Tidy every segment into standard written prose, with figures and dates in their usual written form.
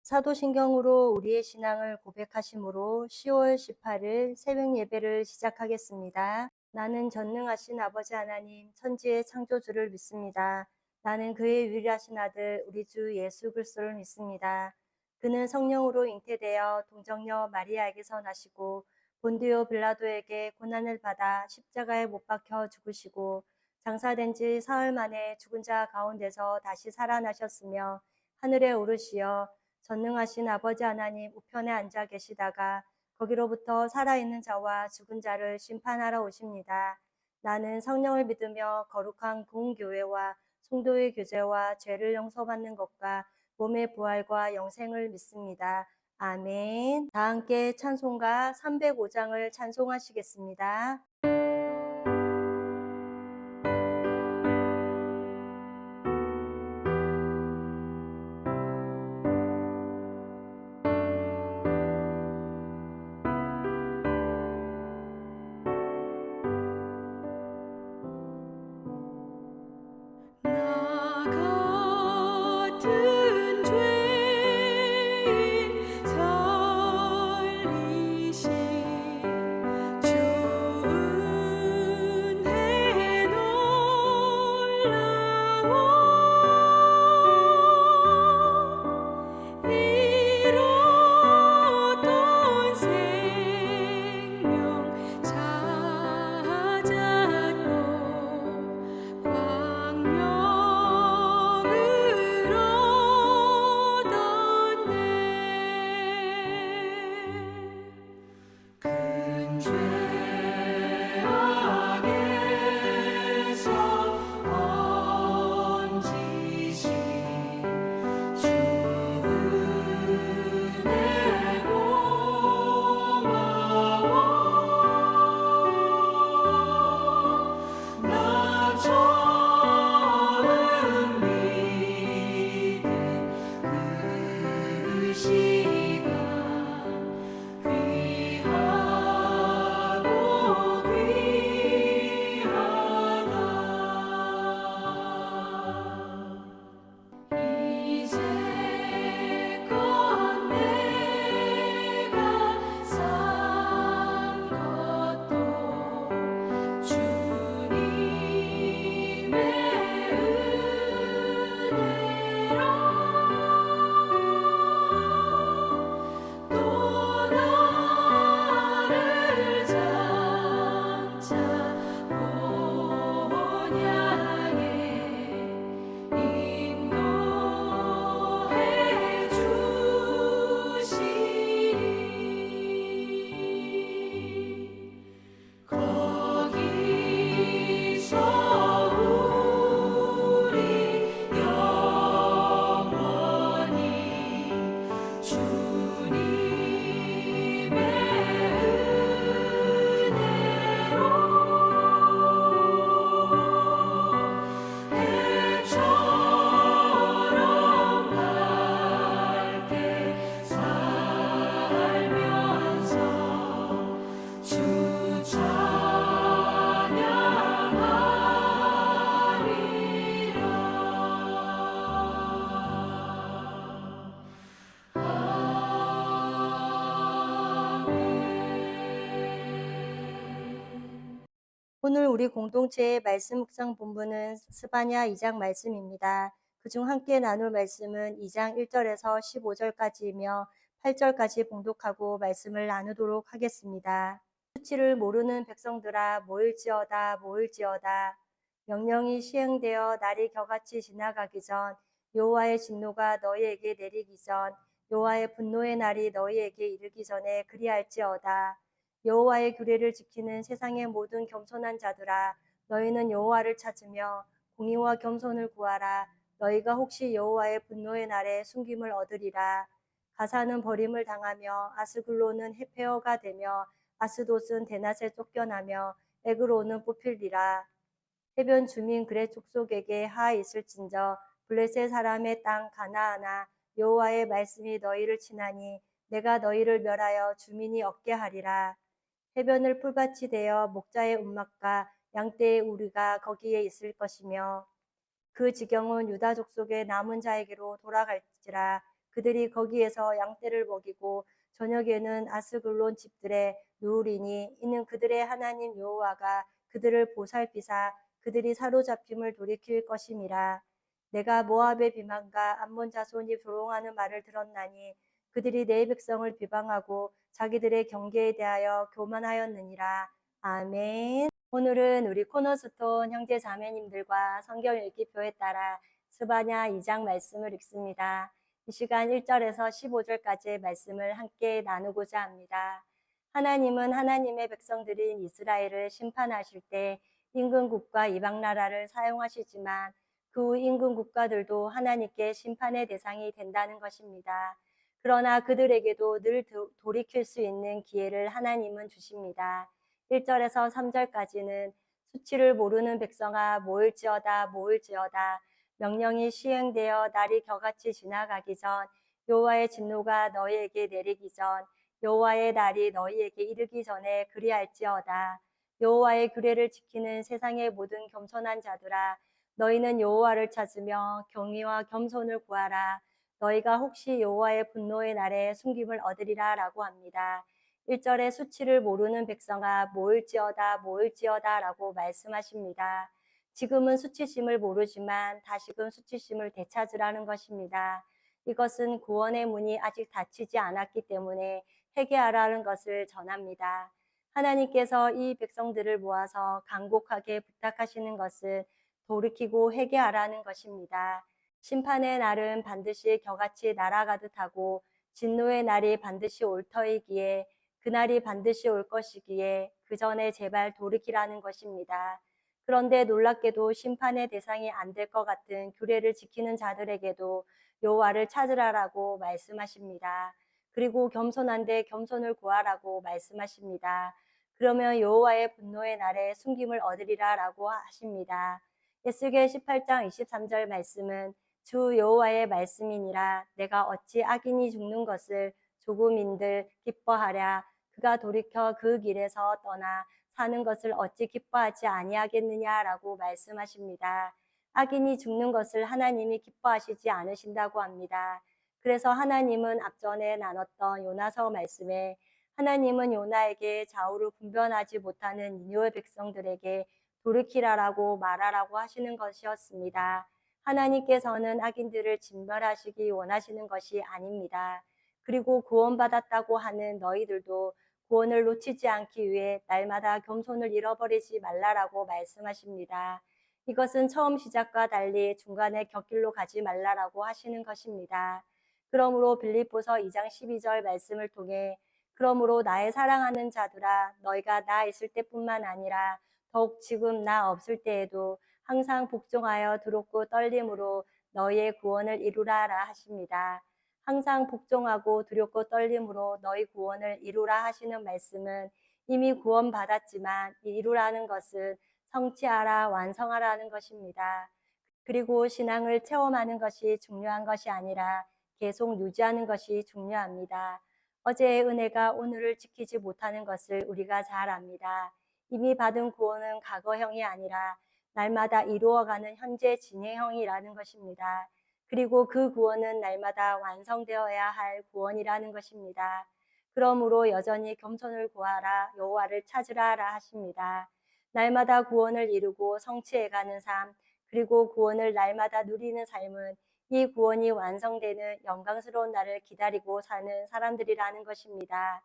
사도신경으로 우리의 신앙을 고백하심으로 10월 18일 새벽 예배를 시작하겠습니다. 나는 전능하신 아버지 하나님, 천지의 창조주를 믿습니다. 나는 그의 유일하신 아들, 우리 주 예수 그리스도를 믿습니다. 그는 성령으로 잉태되어 동정녀 마리아에게서 나시고 본디오 빌라도에게 고난을 받아 십자가에 못 박혀 죽으시고 장사된 지 사흘 만에 죽은 자 가운데서 다시 살아나셨으며 하늘에 오르시어 전능하신 아버지 하나님 우편에 앉아 계시다가 거기로부터 살아있는 자와 죽은 자를 심판하러 오십니다. 나는 성령을 믿으며 거룩한 공교회와 성도의 교제와 죄를 용서받는 것과 몸의 부활과 영생을 믿습니다. 아멘. 다 함께 찬송가 305장을 찬송하시겠습니다. 같은 죄인 살리신 주 은혜 놀라워 잃었던 생명 찾았고 광명을 얻었네. 큰 죄악에서 건지신 주 은혜 고마워. 나 처음 믿은 그 시간 귀하고 귀하다. 이제껏 내가 산 것도 주님의 은혜로 또 나를 장차 본향에 인도해 주시리. 거기서 우리 영원히 주님의 은혜로 해처럼 밝게 살면서 주 오늘 우리 공동체의 말씀 묵상 본문은 스바냐 2장 말씀입니다. 그중 함께 나눌 말씀은 2장 1절에서 15절까지이며 8절까지 봉독하고 말씀을 나누도록 하겠습니다. 수치를 모르는 백성들아 모일지어다 모일지어다. 명령이 시행되어 날이 겨같이 지나가기 전 여호와의 진노가 너희에게 내리기 전 여호와의 분노의 날이 너희에게 이르기 전에 그리할지어다. 여호와의 규례를 지키는 세상의 모든 겸손한 자들아 너희는 여호와를 찾으며 공의와 겸손을 구하라. 너희가 혹시 여호와의 분노의 날에 숨김을 얻으리라. 가사는 버림을 당하며 아스글론은 해폐허가 되며 아스돗은 대낮에 쫓겨나며 에그로는 뽑히리라. 해변 주민 그렛 족속에게 하 있을진저 블레셋 사람의 땅 가나안아 여호와의 말씀이 너희를 치나니 내가 너희를 멸하여 주민이 얻게 하리라. 해변을 풀밭이 되어 목자의 움막과 양떼의 우리가 거기에 있을 것이며 그 지경은 유다 족속의 남은 자에게로 돌아갈지라. 그들이 거기에서 양떼를 먹이고 저녁에는 아스글론 집들에 누우리니 이는 그들의 하나님 여호와가 그들을 보살피사 그들이 사로잡힘을 돌이킬 것임이라. 내가 모압의 비방과 암몬 자손이 조롱하는 말을 들었나니 그들이 내 백성을 비방하고 자기들의 경계에 대하여 교만하였느니라. 아멘. 오늘은 우리 코너스톤 형제 자매님들과 성경 읽기표에 따라 스바냐 2장 말씀을 읽습니다. 이 시간 1절에서 15절까지의 말씀을 함께 나누고자 합니다. 하나님은 하나님의 백성들인 이스라엘을 심판하실 때 임금국과 이방 나라를 사용하시지만 그 임금 국가들도 하나님께 심판의 대상이 된다는 것입니다. 그러나 그들에게도 늘 돌이킬 수 있는 기회를 하나님은 주십니다. 1절에서 3절까지는 수치를 모르는 백성아 모일지어다 모일지어다 명령이 시행되어 날이 겨같이 지나가기 전 여호와의 진노가 너희에게 내리기 전 여호와의 날이 너희에게 이르기 전에 그리할지어다. 여호와의 규례를 지키는 세상의 모든 겸손한 자들아 너희는 여호와를 찾으며 경의와 겸손을 구하라. 너희가 혹시 여호와의 분노의 날에 숨김을 얻으리라 라고 합니다. 1절에 수치를 모르는 백성아 모일지어다 모일지어다 라고 말씀하십니다. 지금은 수치심을 모르지만 다시금 수치심을 되찾으라는 것입니다. 이것은 구원의 문이 아직 닫히지 않았기 때문에 회개하라는 것을 전합니다. 하나님께서 이 백성들을 모아서 간곡하게 부탁하시는 것은 돌이키고 회개하라는 것입니다. 심판의 날은 반드시 겨같이 날아가듯 하고 진노의 날이 반드시 올 터이기에 그날이 반드시 올 것이기에 그 전에 제발 돌이키라는 것입니다. 그런데 놀랍게도 심판의 대상이 안 될 것 같은 규례를 지키는 자들에게도 여호와를 찾으라라고 말씀하십니다. 그리고 겸손한데 겸손을 구하라고 말씀하십니다. 그러면 여호와의 분노의 날에 숨김을 얻으리라라고 하십니다. 에스겔 18장 23절 말씀은 주 여호와의 말씀이니라. 내가 어찌 악인이 죽는 것을 조금인들 기뻐하랴. 그가 돌이켜 그 길에서 떠나 사는 것을 어찌 기뻐하지 아니하겠느냐라고 말씀하십니다. 악인이 죽는 것을 하나님이 기뻐하시지 않으신다고 합니다. 그래서 하나님은 앞전에 나눴던 요나서 말씀에 하나님은 요나에게 좌우를 분별하지 못하는 니느웨 백성들에게 돌이키라라고 말하라고 하시는 것이었습니다. 하나님께서는 악인들을 진멸하시기 원하시는 것이 아닙니다. 그리고 구원받았다고 하는 너희들도 구원을 놓치지 않기 위해 날마다 겸손을 잃어버리지 말라라고 말씀하십니다. 이것은 처음 시작과 달리 중간에 곁길로 가지 말라라고 하시는 것입니다. 그러므로 빌립보서 2장 12절 말씀을 통해 그러므로 나의 사랑하는 자들아 너희가 나 있을 때뿐만 아니라 더욱 지금 나 없을 때에도 항상 복종하여 두렵고 떨림으로 너희의 구원을 이루라라 하십니다. 항상 복종하고 두렵고 떨림으로 너희 구원을 이루라 하시는 말씀은 이미 구원받았지만 이루라는 것은 성취하라 완성하라는 것입니다. 그리고 신앙을 체험하는 것이 중요한 것이 아니라 계속 유지하는 것이 중요합니다. 어제의 은혜가 오늘을 지키지 못하는 것을 우리가 잘 압니다. 이미 받은 구원은 과거형이 아니라 날마다 이루어가는 현재 진행형이라는 것입니다. 그리고 그 구원은 날마다 완성되어야 할 구원이라는 것입니다. 그러므로 여전히 겸손을 구하라 여호와를 찾으라라 하십니다. 날마다 구원을 이루고 성취해가는 삶 그리고 구원을 날마다 누리는 삶은 이 구원이 완성되는 영광스러운 날을 기다리고 사는 사람들이라는 것입니다.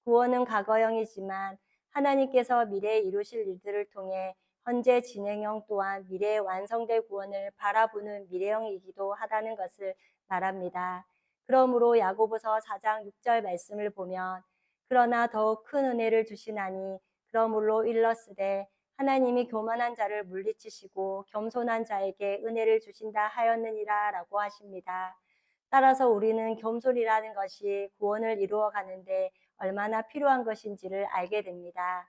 구원은 과거형이지만 하나님께서 미래에 이루실 일들을 통해 현재 진행형 또한 미래에 완성될 구원을 바라보는 미래형이기도 하다는 것을 말합니다. 그러므로 야고보서 4장 6절 말씀을 보면 그러나 더욱 큰 은혜를 주시나니 그러므로 일러스되 하나님이 교만한 자를 물리치시고 겸손한 자에게 은혜를 주신다 하였느니라 라고 하십니다. 따라서 우리는 겸손이라는 것이 구원을 이루어 가는데 얼마나 필요한 것인지를 알게 됩니다.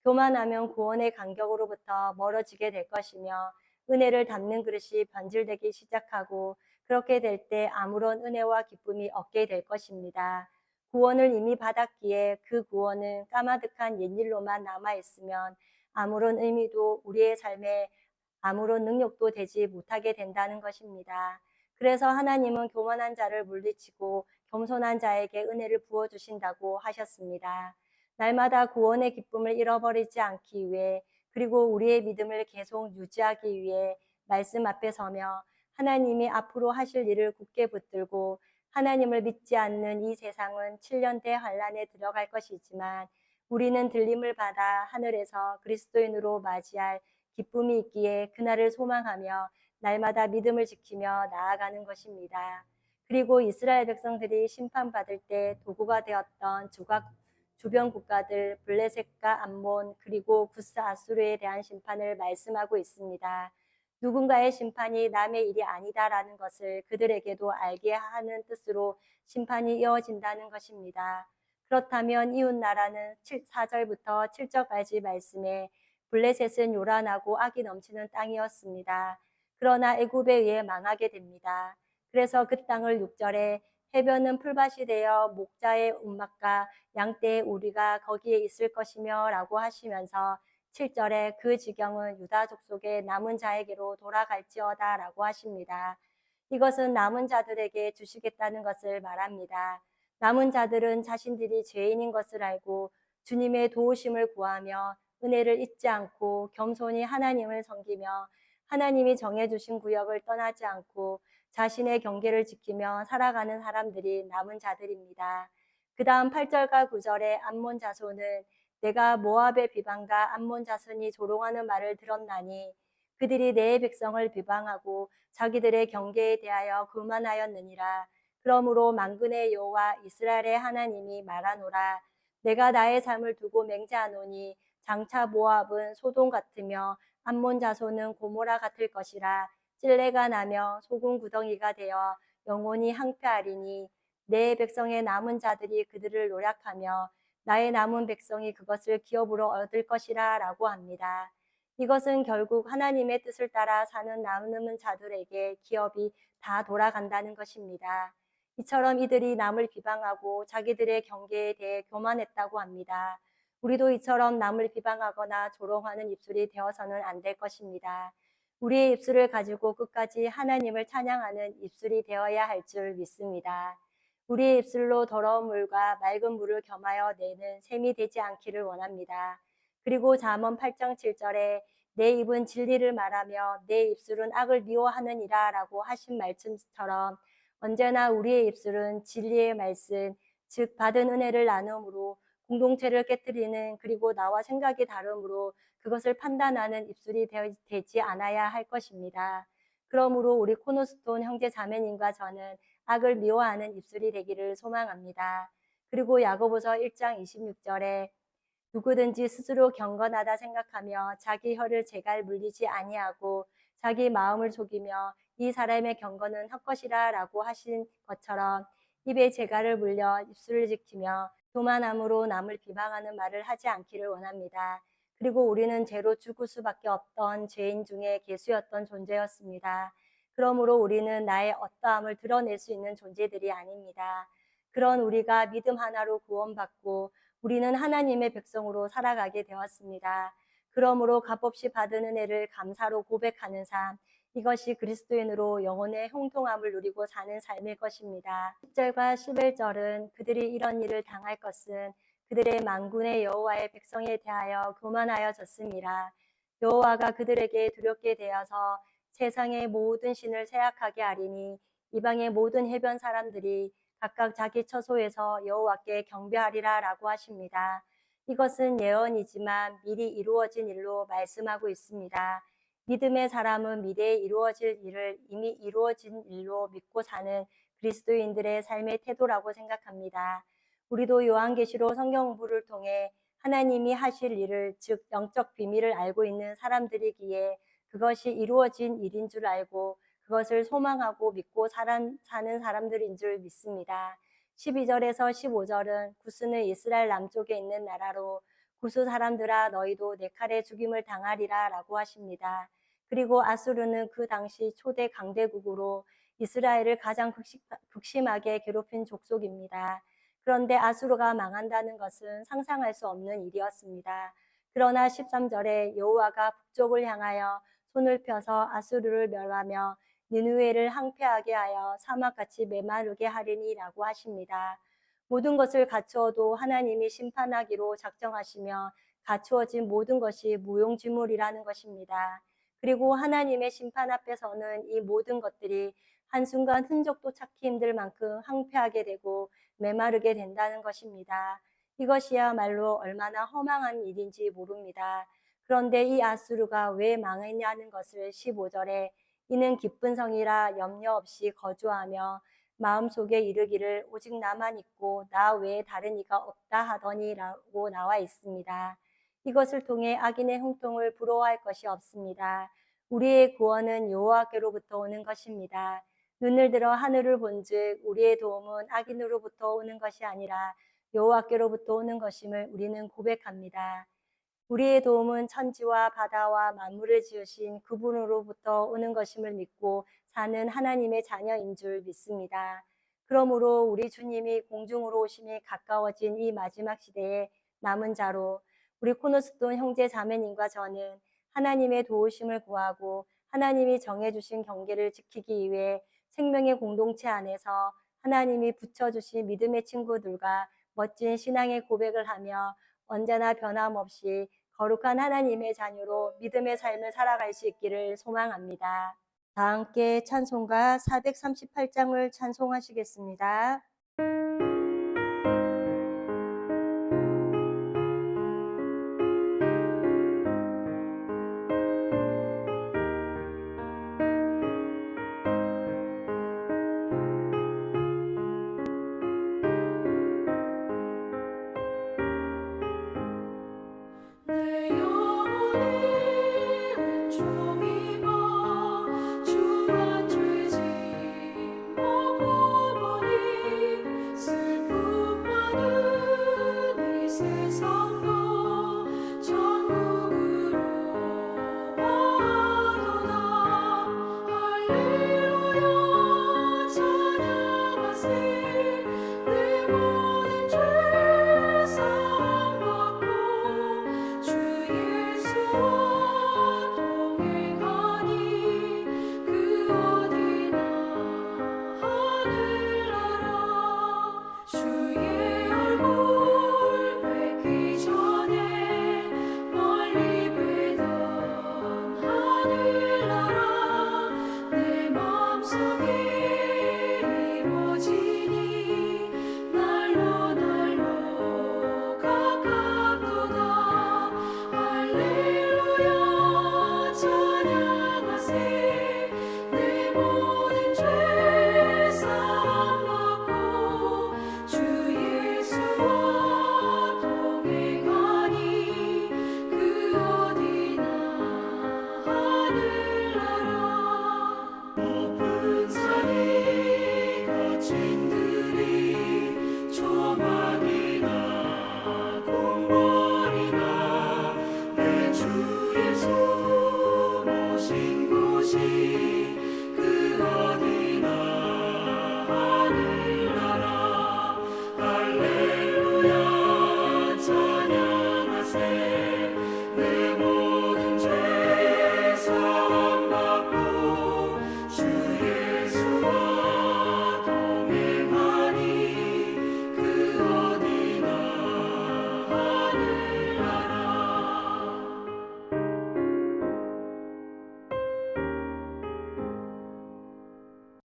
교만하면 구원의 간격으로부터 멀어지게 될 것이며 은혜를 담는 그릇이 변질되기 시작하고 그렇게 될 때 아무런 은혜와 기쁨이 없게 될 것입니다. 구원을 이미 받았기에 그 구원은 까마득한 옛일로만 남아있으면 아무런 의미도 우리의 삶에 아무런 능력도 되지 못하게 된다는 것입니다. 그래서 하나님은 교만한 자를 물리치고 겸손한 자에게 은혜를 부어주신다고 하셨습니다. 날마다 구원의 기쁨을 잃어버리지 않기 위해 그리고 우리의 믿음을 계속 유지하기 위해 말씀 앞에 서며 하나님이 앞으로 하실 일을 굳게 붙들고 하나님을 믿지 않는 이 세상은 7년대 환란에 들어갈 것이지만 우리는 들림을 받아 하늘에서 그리스도인으로 맞이할 기쁨이 있기에 그날을 소망하며 날마다 믿음을 지키며 나아가는 것입니다. 그리고 이스라엘 백성들이 심판받을 때 도구가 되었던 주변 국가들 블레셋과 암몬 그리고 구스 아수르에 대한 심판을 말씀하고 있습니다. 누군가의 심판이 남의 일이 아니다라는 것을 그들에게도 알게 하는 뜻으로 심판이 이어진다는 것입니다. 그렇다면 이웃 나라는 4절부터 7절까지 말씀에 블레셋은 요란하고 악이 넘치는 땅이었습니다. 그러나 애굽에 의해 망하게 됩니다. 그래서 그 땅을 6절에 해변은 풀밭이 되어 목자의 움막과 양떼의 우리가 거기에 있을 것이며 라고 하시면서 7절에 그 지경은 유다 족속의 남은 자에게로 돌아갈지어다 라고 하십니다. 이것은 남은 자들에게 주시겠다는 것을 말합니다. 남은 자들은 자신들이 죄인인 것을 알고 주님의 도우심을 구하며 은혜를 잊지 않고 겸손히 하나님을 섬기며 하나님이 정해주신 구역을 떠나지 않고 자신의 경계를 지키며 살아가는 사람들이 남은 자들입니다. 그 다음 8절과 9절의 암몬 자손은 내가 모압의 비방과 암몬 자손이 조롱하는 말을 들었나니 그들이 내 백성을 비방하고 자기들의 경계에 대하여 교만하였느니라. 그러므로 만군의 여호와 이스라엘의 하나님이 말하노라. 내가 나의 삶을 두고 맹세하노니 장차 모압은 소돔 같으며 암몬 자손은 고모라 같을 것이라. 찔레가 나며 소금 구덩이가 되어 영원히 항폐하리니 내 백성의 남은 자들이 그들을 노략하며 나의 남은 백성이 그것을 기업으로 얻을 것이라 라고 합니다. 이것은 결국 하나님의 뜻을 따라 사는 남은 자들에게 기업이 다 돌아간다는 것입니다. 이처럼 이들이 남을 비방하고 자기들의 경계에 대해 교만했다고 합니다. 우리도 이처럼 남을 비방하거나 조롱하는 입술이 되어서는 안 될 것입니다. 우리의 입술을 가지고 끝까지 하나님을 찬양하는 입술이 되어야 할 줄 믿습니다. 우리의 입술로 더러운 물과 맑은 물을 겸하여 내는 셈이 되지 않기를 원합니다. 그리고 잠언 8장 7절에 내 입은 진리를 말하며 내 입술은 악을 미워하느니라 라고 하신 말씀처럼 언제나 우리의 입술은 진리의 말씀, 즉 받은 은혜를 나눔으로 공동체를 깨뜨리는 그리고 나와 생각이 다름으로 그것을 판단하는 입술이 되지 않아야 할 것입니다. 그러므로 우리 코너스톤 형제 자매님과 저는 악을 미워하는 입술이 되기를 소망합니다. 그리고 야고보서 1장 26절에 누구든지 스스로 경건하다 생각하며 자기 혀를 제갈 물리지 아니하고 자기 마음을 속이며 이 사람의 경건은 헛것이라 라고 하신 것처럼 입에 제갈을 물려 입술을 지키며 교만함으로 남을 비방하는 말을 하지 않기를 원합니다. 그리고 우리는 죄로 죽을 수밖에 없던 죄인 중에 괴수였던 존재였습니다. 그러므로 우리는 나의 어떠함을 드러낼 수 있는 존재들이 아닙니다. 그런 우리가 믿음 하나로 구원받고 우리는 하나님의 백성으로 살아가게 되었습니다. 그러므로 값없이 받은 은혜를 감사로 고백하는 삶, 이것이 그리스도인으로 영혼의 형통함을 누리고 사는 삶일 것입니다. 10절과 11절은 그들이 이런 일을 당할 것은 그들의 만군의 여호와의 백성에 대하여 교만하여졌습니다. 여호와가 그들에게 두렵게 되어서 세상의 모든 신을 세약하게 하리니 이방의 모든 해변 사람들이 각각 자기 처소에서 여호와께 경배하리라 라고 하십니다. 이것은 예언이지만 미리 이루어진 일로 말씀하고 있습니다. 믿음의 사람은 미래에 이루어질 일을 이미 이루어진 일로 믿고 사는 그리스도인들의 삶의 태도라고 생각합니다. 우리도 요한계시록 성경 공부를 통해 하나님이 하실 일을 즉 영적 비밀을 알고 있는 사람들이기에 그것이 이루어진 일인 줄 알고 그것을 소망하고 믿고 사는 사람들인 줄 믿습니다. 12절에서 15절은 구스는 이스라엘 남쪽에 있는 나라로 구스 사람들아 너희도 내 칼에 죽임을 당하리라 라고 하십니다. 그리고 아수르는 그 당시 초대 강대국으로 이스라엘을 가장 극심하게 괴롭힌 족속입니다. 그런데 아수르가 망한다는 것은 상상할 수 없는 일이었습니다. 그러나 13절에 여호와가 북쪽을 향하여 손을 펴서 아수르를 멸하며 니느웨를 항폐하게 하여 사막같이 메마르게 하리니라고 하십니다. 모든 것을 갖추어도 하나님이 심판하기로 작정하시며 갖추어진 모든 것이 무용지물이라는 것입니다. 그리고 하나님의 심판 앞에서는 이 모든 것들이 한순간 흔적도 찾기 힘들 만큼 항폐하게 되고 메마르게 된다는 것입니다. 이것이야말로 얼마나 허망한 일인지 모릅니다. 그런데 이 아수르가 왜 망했냐는 것을 15절에 이는 기쁜 성이라 염려 없이 거주하며 마음속에 이르기를 오직 나만 있고 나 외에 다른 이가 없다 하더니라고 나와 있습니다. 이것을 통해 악인의 형통을 부러워할 것이 없습니다. 우리의 구원은 여호와께로부터 오는 것입니다. 눈을 들어 하늘을 본즉 우리의 도움은 악인으로부터 오는 것이 아니라 여호와께로부터 오는 것임을 우리는 고백합니다. 우리의 도움은 천지와 바다와 만물을 지으신 그분으로부터 오는 것임을 믿고 사는 하나님의 자녀인 줄 믿습니다. 그러므로 우리 주님이 공중으로 오심이 가까워진 이 마지막 시대에 남은 자로 우리 코너스톤 형제 자매님과 저는 하나님의 도우심을 구하고 하나님이 정해주신 경계를 지키기 위해 생명의 공동체 안에서 하나님이 붙여주신 믿음의 친구들과 멋진 신앙의 고백을 하며 언제나 변함없이 거룩한 하나님의 자녀로 믿음의 삶을 살아갈 수 있기를 소망합니다. 다 함께 찬송가 438장을 찬송하시겠습니다. 내 영혼이 은총입어 주와 죄짐 먹고 보니 슬픔 많은 이 세상도 천국으로 와도다 할렐루야 찬양하세 내 모든 죄 사함받고 주 예수와 동행하니 그 어디나 하늘나라 주의 얼굴 뵙기 전에 멀리 뵈던 하늘나라 내 마음속에 이루어지니 날로 날로 가깝도다 할렐루야 찬양하세 내 모든 죄 사함받고 주 예수와 동행하니 그 어디나 하늘나라 높은 산이 거친 들이 조망이나 궁궐이나 내 주 예수 모신 곳이 그 어디나 하늘나라 할렐루야 찬양하세 내 모든 죄 사함받고 주 예수와 동행하니 그 어디나 하늘나라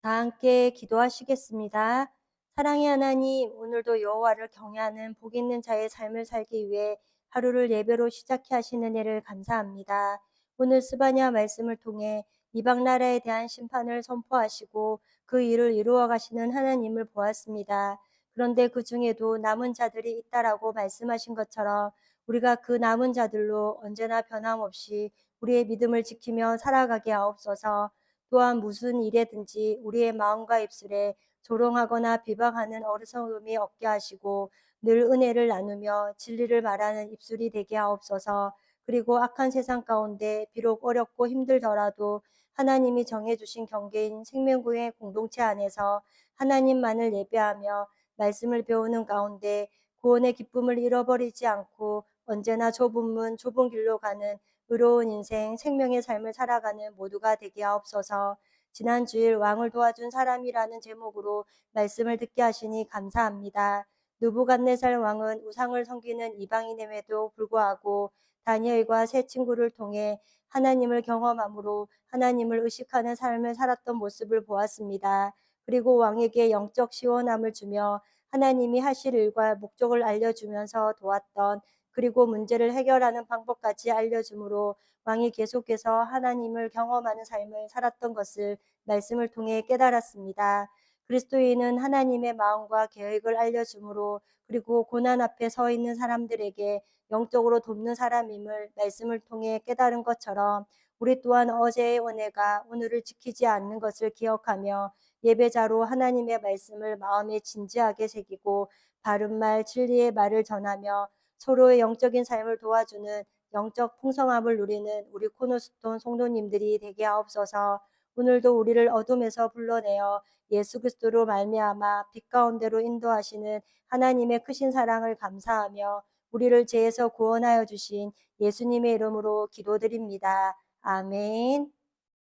다 함께 기도하시겠습니다. 사랑의 하나님, 오늘도 여호와를 경외하는 복 있는 자의 삶을 살기 위해 하루를 예배로 시작해 하신 은혜를 감사합니다. 오늘 스바냐 말씀을 통해 이방 나라에 대한 심판을 선포하시고 그 일을 이루어 가시는 하나님을 보았습니다. 그런데 그 중에도 남은 자들이 있다라고 말씀하신 것처럼 우리가 그 남은 자들로 언제나 변함없이 우리의 믿음을 지키며 살아가게 하옵소서. 또한 무슨 일에든지 우리의 마음과 입술에 조롱하거나 비방하는 어리석음이 없게 하시고 늘 은혜를 나누며 진리를 말하는 입술이 되게 하옵소서. 그리고 악한 세상 가운데 비록 어렵고 힘들더라도 하나님이 정해주신 경계인 생명구의 공동체 안에서 하나님만을 예배하며 말씀을 배우는 가운데 구원의 기쁨을 잃어버리지 않고 언제나 좁은 문, 좁은 길로 가는 의로운 인생, 생명의 삶을 살아가는 모두가 되게 하옵소서. 지난 주일 왕을 도와준 사람이라는 제목으로 말씀을 듣게 하시니 감사합니다. 느부갓네살 왕은 우상을 섬기는 이방인임에도 불구하고 다니엘과 세 친구를 통해 하나님을 경험함으로 하나님을 의식하는 삶을 살았던 모습을 보았습니다. 그리고 왕에게 영적 시원함을 주며 하나님이 하실 일과 목적을 알려주면서 도왔던, 그리고 문제를 해결하는 방법까지 알려주므로 왕이 계속해서 하나님을 경험하는 삶을 살았던 것을 말씀을 통해 깨달았습니다. 그리스도인은 하나님의 마음과 계획을 알려주므로, 그리고 고난 앞에 서 있는 사람들에게 영적으로 돕는 사람임을 말씀을 통해 깨달은 것처럼, 우리 또한 어제의 은혜가 오늘을 지키지 않는 것을 기억하며 예배자로 하나님의 말씀을 마음에 진지하게 새기고 바른말 진리의 말을 전하며 서로의 영적인 삶을 도와주는 영적 풍성함을 누리는 우리 코너스톤 성도님들이 되게 하옵소서. 오늘도 우리를 어둠에서 불러내어 예수 그리스도로 말미암아 빛 가운데로 인도하시는 하나님의 크신 사랑을 감사하며 우리를 죄에서 구원하여 주신 예수님의 이름으로 기도드립니다. 아멘.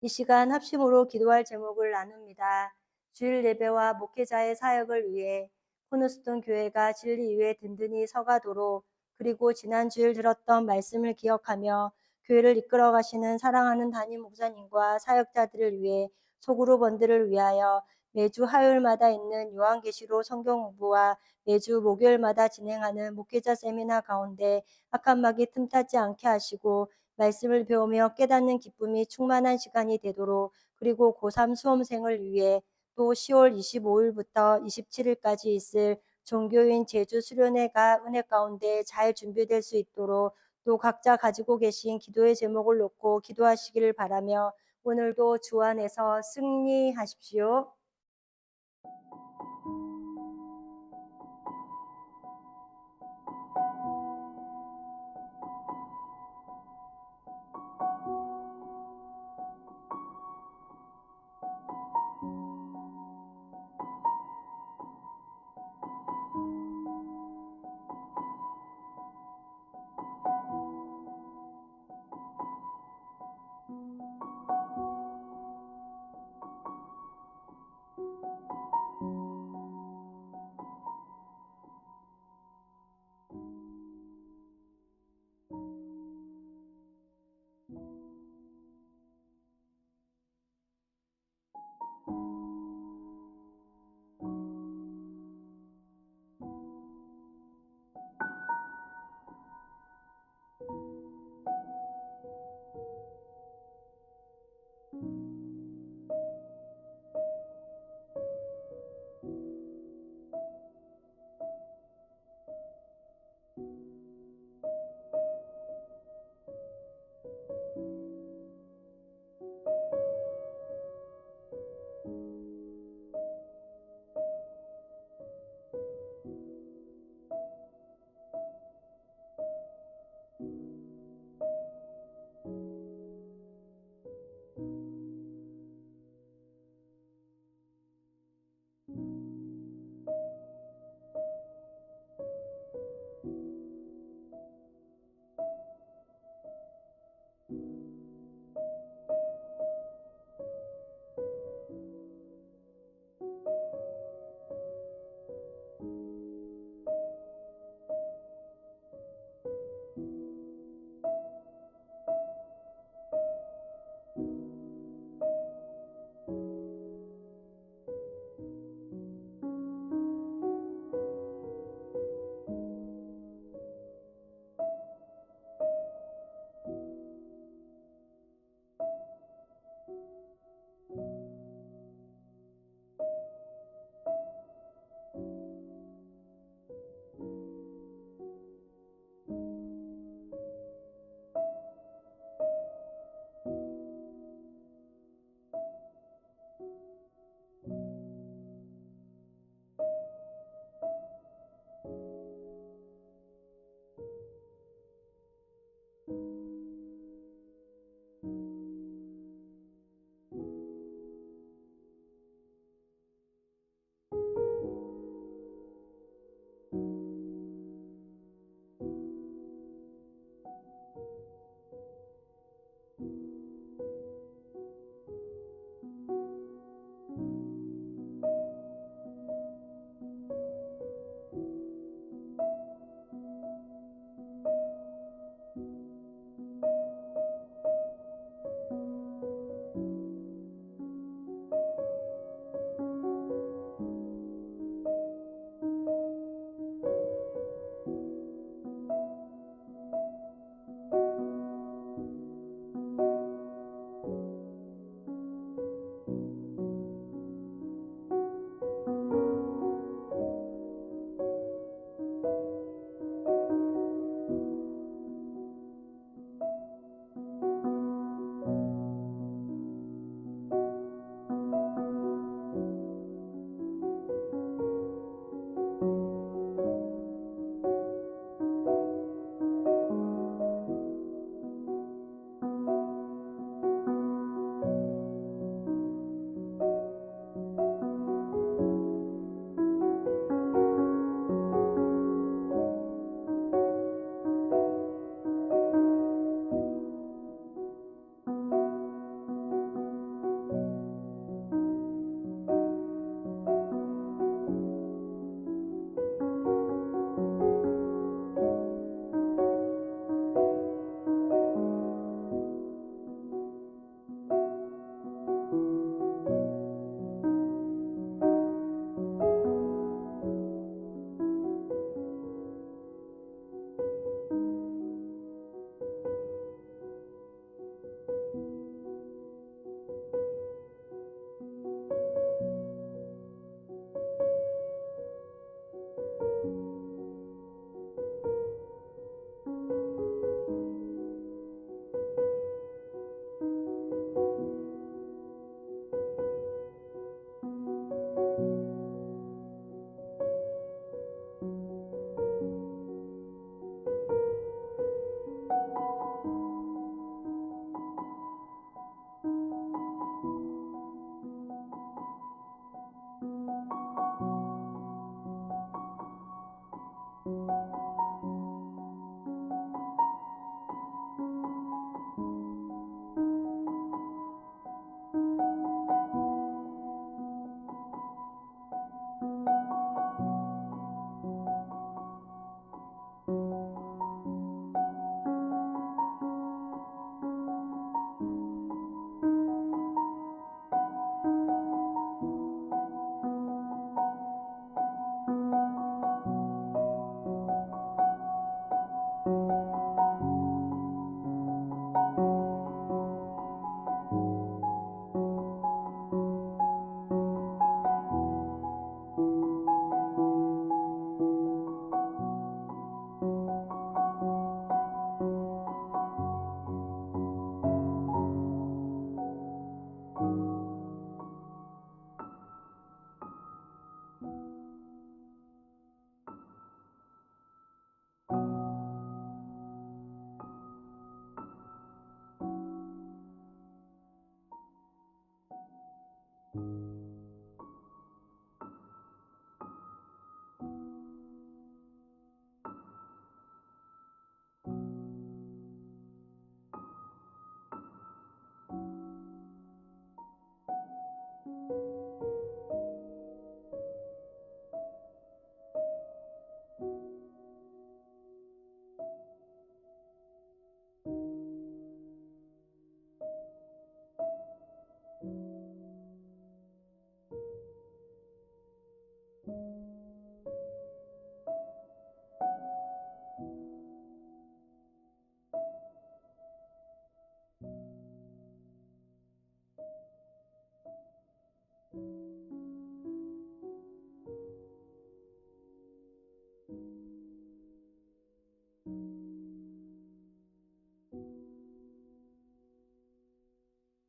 이 시간 합심으로 기도할 제목을 나눕니다. 주일 예배와 목회자의 사역을 위해 코너스톤 교회가 진리 위에 든든히 서가도록, 그리고 지난 주일 들었던 말씀을 기억하며 교회를 이끌어 가시는 사랑하는 담임 목사님과 사역자들을 위해 소그룹원들을 위하여 매주 화요일마다 있는 요한계시록 성경 공부와 매주 목요일마다 진행하는 목회자 세미나 가운데 악한 마귀 틈타지 않게 하시고 말씀을 배우며 깨닫는 기쁨이 충만한 시간이 되도록, 그리고 고3 수험생을 위해 또 10월 25일부터 27일까지 있을 종교인 제주 수련회가 은혜 가운데 잘 준비될 수 있도록 또 각자 가지고 계신 기도의 제목을 놓고 기도하시기를 바라며 오늘도 주 안에서 승리하십시오.